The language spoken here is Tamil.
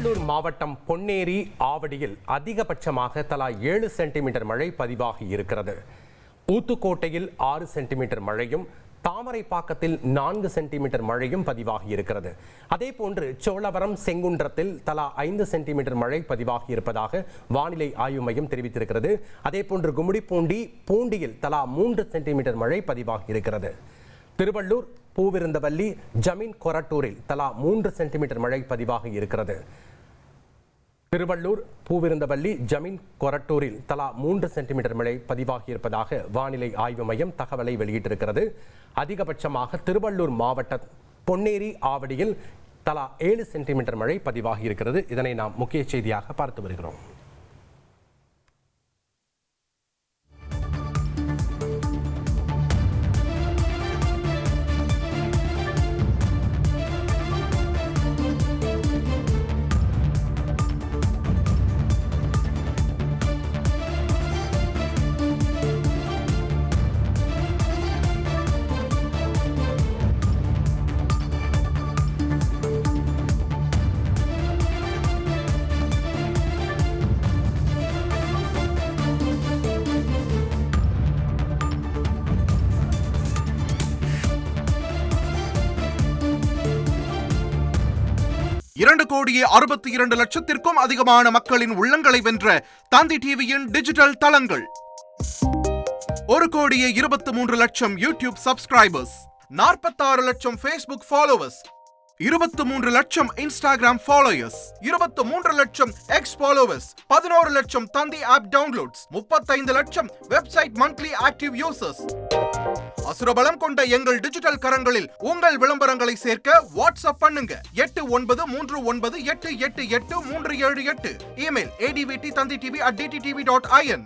திருவள்ளூர் மாவட்டம் பொன்னேரி ஆவடியில் அதிகபட்சமாக தலா 7 சென்டிமீட்டர் மழை பதிவாகி இருக்கிறது. ஊத்துக்கோட்டையில் 6 சென்டிமீட்டர் மழையும், தாமரைப்பாக்கத்தில் 4 சென்டிமீட்டர் மழையும் பதிவாகி இருக்கிறது. அதேபோன்று சோழவரம், செங்குன்றத்தில் தலா 5 சென்டிமீட்டர் மழை பதிவாகி இருப்பதாக வானிலை ஆய்வு மையம் தெரிவித்திருக்கிறது. அதேபோன்று கும்மிடிப்பூண்டி, பூண்டியில் தலா 3 சென்டிமீட்டர் மழை பதிவாகி இருக்கிறது. திருவள்ளூர், பூவிருந்தவல்லி, ஜமீன் கொரட்டூரில் தலா 3 சென்டிமீட்டர் மழை பதிவாகி இருக்கிறது. திருவள்ளூர், பூவிருந்தவல்லி, ஜமீன் கொரட்டூரில் தலா 3 சென்டிமீட்டர் மழை பதிவாகி இருப்பதாக வானிலை ஆய்வு மையம் தகவலை வெளியிட்டிருக்கிறது. அதிகபட்சமாக திருவள்ளூர் மாவட்ட பொன்னேரி ஆவடியில் தலா 7 சென்டிமீட்டர் மழை பதிவாகி இருக்கிறது. இதனை நாம் முக்கிய செய்தியாக பார்த்து வருகிறோம். இரண்டு கோடியே 62 லட்சத்திற்கும் அதிகமான மக்களின் உள்ளங்களை வென்ற தந்தி டிவியின் டிஜிட்டல் தளங்கள். 1,23,00,000 லட்சம் யூடியூப் சப்ஸ்கிரைபர்ஸ், 46 லட்சம் ஃபேஸ்புக் ஃபாலோவர்ஸ், 23 லட்சம் இன்ஸ்டாகிராம் ஃபாலோயர்ஸ், 23 லட்சம் எக்ஸ் ஃபாலோவர்ஸ், 11 லட்சம் தந்தி ஆப் டவுன்லோட்ஸ், 35 லட்சம் வெப்சைட் மந்த்லி ஆக்டிவ் யூசர்ஸ். அசுரபலம் கொண்ட எங்கள் டிஜிட்டல் கரங்களில் உங்கள் விளம்பரங்களை சேர்க்க வாட்ஸ்அப் பண்ணுங்க. 8939888378. Email advttanditv@dttv.in.